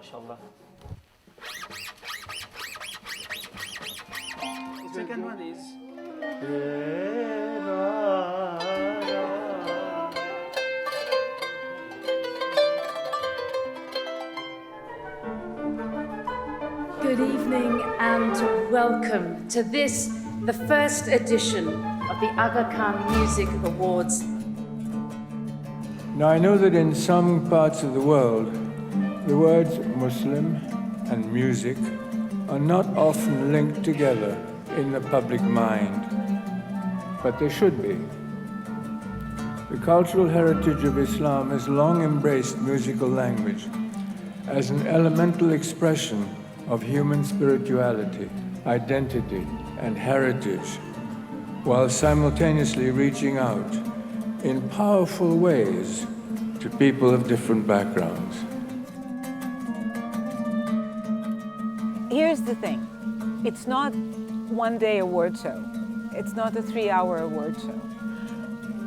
mashallah. The second one is Good evening and welcome to this, the first edition of the Aga Khan Music Awards. Now, I know that in some parts of the world, the words Muslim and music are not often linked together in the public mind, but they should be. The cultural heritage of Islam has long embraced musical language as an elemental expression of human spirituality, identity, and heritage, while simultaneously reaching out in powerful ways to people of different backgrounds. Here's the thing. It's not one day award show. It's not a 3-hour award show.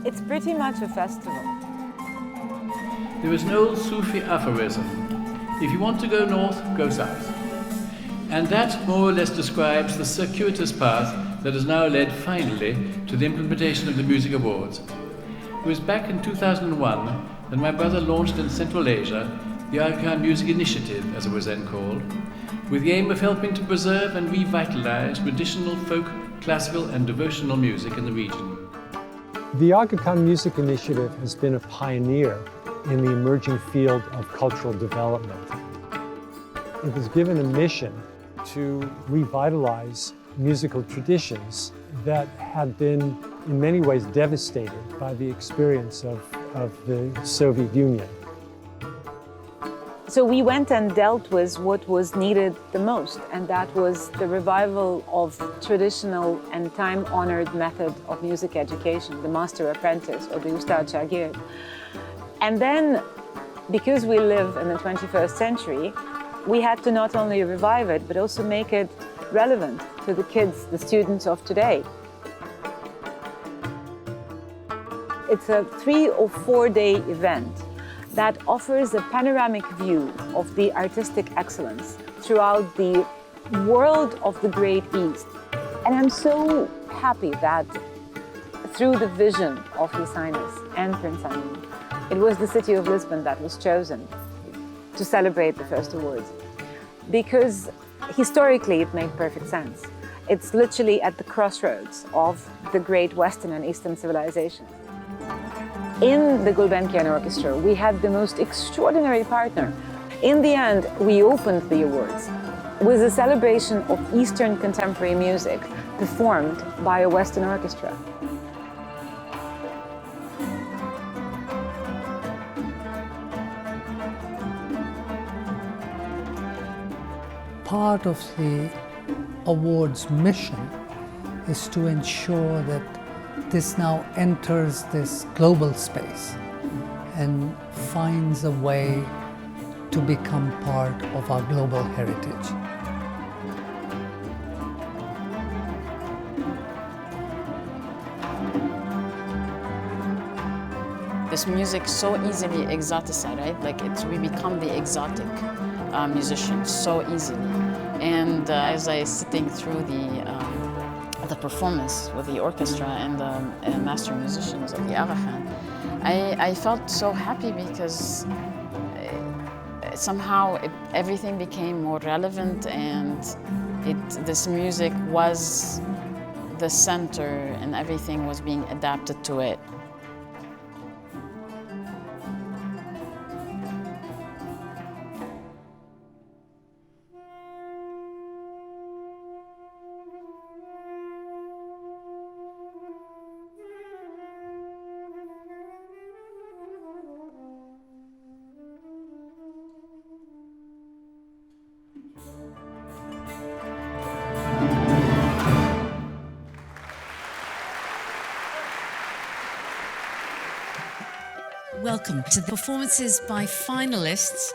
It's pretty much a festival. There is an old Sufi aphorism: if you want to go north, go south. And that more or less describes the circuitous path that has now led finally to the implementation of the Music Awards. It was back in 2001 that my brother launched in Central Asia the Aga Khan Music Initiative, as it was then called, with the aim of helping to preserve and revitalise traditional folk, classical and devotional music in the region. The Aga Khan Music Initiative has been a pioneer in the emerging field of cultural development. It was given a mission to revitalize musical traditions that had been in many ways devastated by the experience of the Soviet Union. So we went and dealt with what was needed the most, and that was the revival of traditional and time-honored method of music education, the master apprentice or the Ustad Shagird. And then, because we live in the 21st century, we had to not only revive it, but also make it relevant to the kids, the students of today. It's a 3 or 4 day event that offers a panoramic view of the artistic excellence throughout the world of the Great East. And I'm so happy that through the vision of His Highness and Prince Amin, it was the city of Lisbon that was chosen to celebrate the first awards. Because historically it made perfect sense. It's literally at the crossroads of the great Western and Eastern civilizations. In the Gulbenkian Orchestra, we had the most extraordinary partner. In the end, we opened the awards with a celebration of Eastern contemporary music performed by a Western orchestra. Part of the awards mission is to ensure that this now enters this global space and finds a way to become part of our global heritage. This music so easily exoticized, right? Like we become the exotic musician so easily. And as I was sitting through the performance with the orchestra and the master musicians of the Aga Khan, I felt so happy because somehow everything became more relevant, and this music was the center and everything was being adapted to it. Welcome to the performances by finalists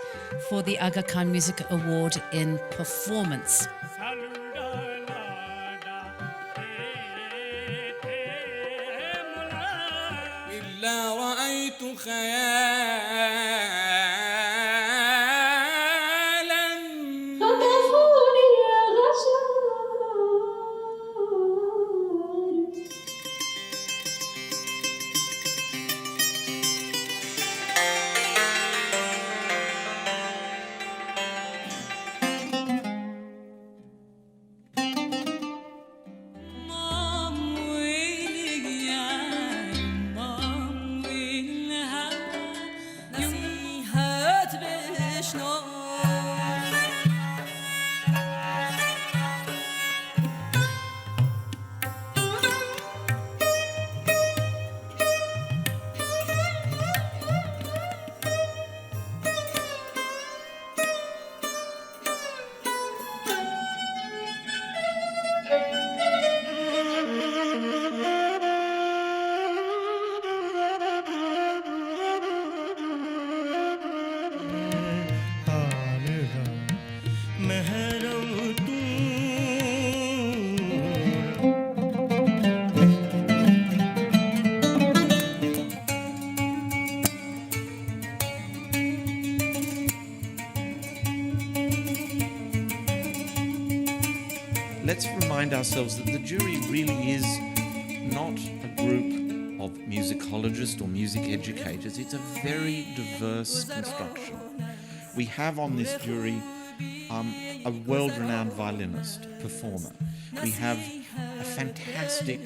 for the Aga Khan Music Award in Performance. let's remind ourselves that the jury really is not a group of musicologists or music educators. It's a very diverse construction. We have on this jury a world-renowned violinist, performer. We have a fantastic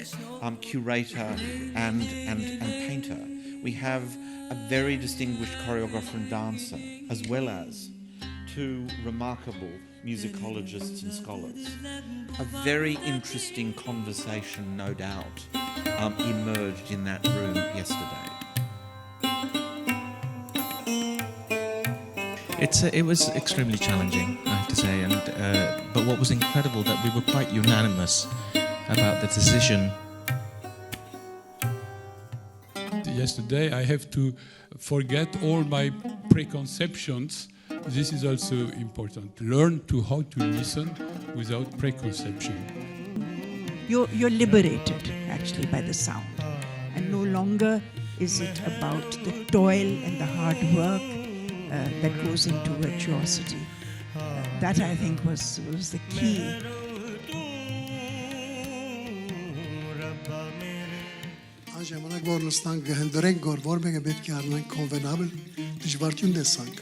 curator and painter. We have a very distinguished choreographer and dancer, as well as two remarkable musicologists and scholars. A very interesting conversation, no doubt, emerged in that room yesterday. It was extremely challenging, I have to say, and but what was incredible that we were quite unanimous about the decision. Yesterday I have to forget all my preconceptions. This is also important. Learn how to listen without preconception. You're liberated actually by the sound, and no longer is it about the toil and the hard work that goes into virtuosity. That I think was the key. Ժամանակ որ նստանք գհնդրենք գորվոր մեկը պետք է առնենք կոնվենաբլ դժվարություն տեսանք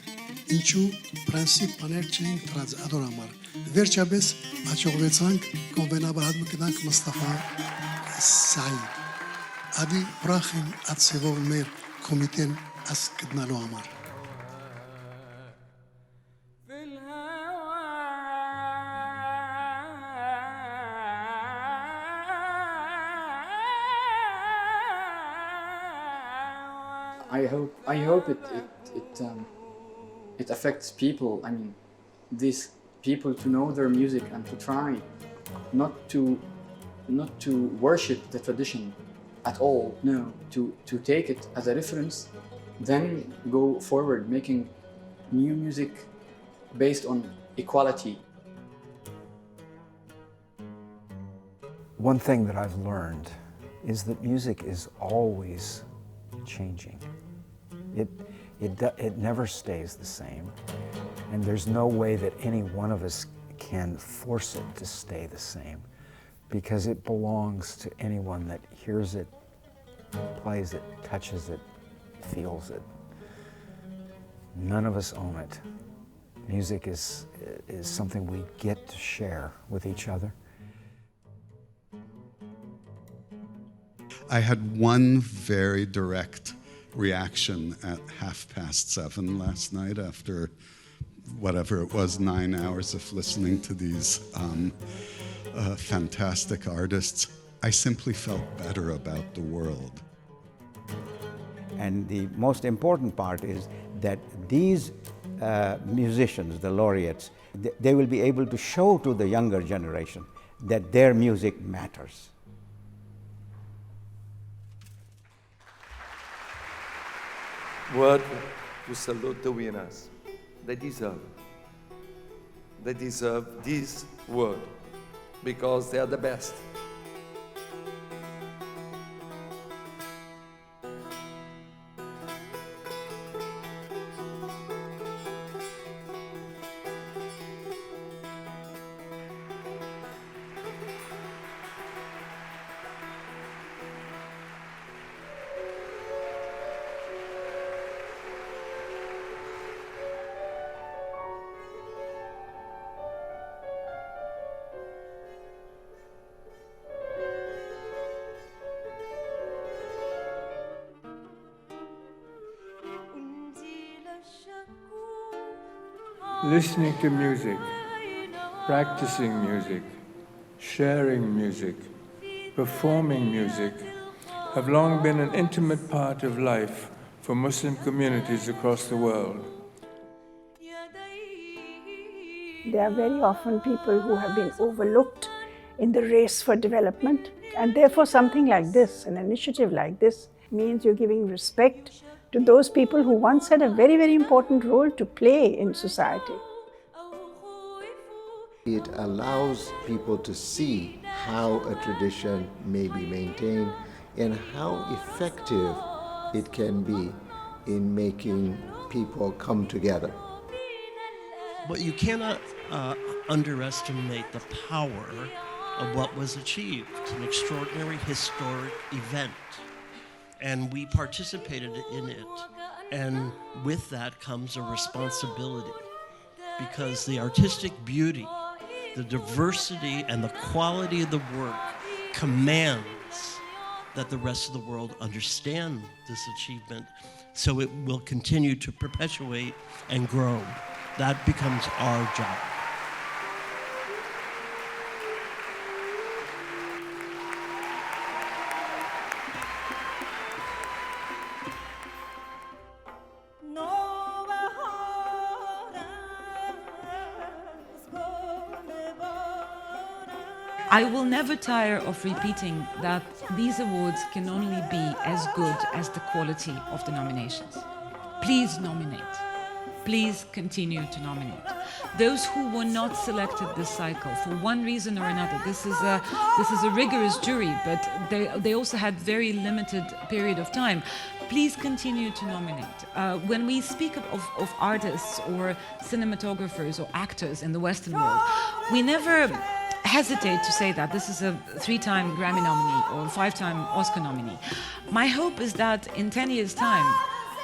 ինչու պրինցիպ բաներ չենք դրած ադորամար վերջապես աճողվեցանք կոնվենաբլ հատ մկնանք Մստաֆա Սայ ադի բրախին ացեվով մեր կոմիտեն աս գտնալու համար I hope it affects people. I mean, these people to know their music and to try not to worship the tradition at all. No, to take it as a reference, then go forward making new music based on equality. One thing that I've learned is that music is always changing. It never stays the same, and there's no way that any one of us can force it to stay the same, because it belongs to anyone that hears it, plays it, touches it, feels it. None of us own it. Music is something we get to share with each other. I had one very direct reaction at 7:30 last night after whatever it was, 9 hours of listening to these fantastic artists. I simply felt better about the world. And the most important part is that these musicians, the laureates, they will be able to show to the younger generation that their music matters. Word to salute the winners. They deserve this word because they are the best. Listening to music, practicing music, sharing music, performing music have long been an intimate part of life for Muslim communities across the world. There are very often people who have been overlooked in the race for development, and therefore something like this, an initiative like this, means you're giving respect to those people who once had a very, very important role to play in society. It allows people to see how a tradition may be maintained and how effective it can be in making people come together. But you cannot underestimate the power of what was achieved. It's an extraordinary historic event. And we participated in it. And with that comes a responsibility, because the artistic beauty, the diversity, and the quality of the work commands that the rest of the world understand this achievement, so it will continue to perpetuate and grow. That becomes our job. I will never tire of repeating that these awards can only be as good as the quality of the nominations. Please nominate. Please continue to nominate. Those who were not selected this cycle for one reason or another, this is a rigorous jury, but they also had very limited period of time. Please continue to nominate. When we speak of artists or cinematographers or actors in the Western world, we never hesitate to say that this is a 3-time Grammy nominee or 5-time Oscar nominee. My hope is that in 10 years' time,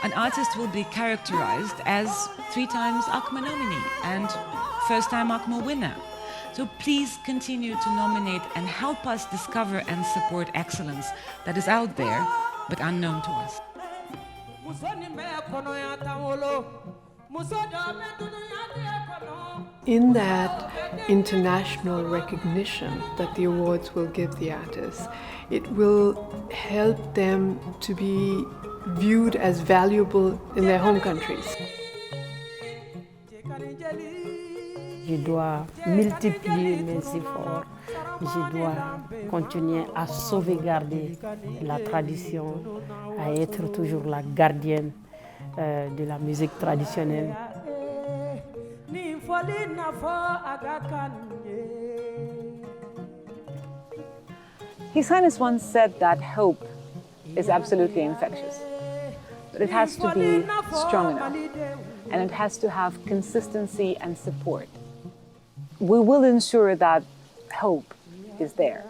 an artist will be characterized as 3 times ACMA nominee and 1st-time ACMA winner. So please continue to nominate and help us discover and support excellence that is out there but unknown to us. In that international recognition that the awards will give the artists, it will help them to be viewed as valuable in their home countries. Je dois multiplier mes efforts, je dois continuer à sauvegarder la tradition, à être toujours la gardienne de la musique traditionnelle. His Highness once said that hope is absolutely infectious, but it has to be strong enough, and it has to have consistency and support. We will ensure that hope is there.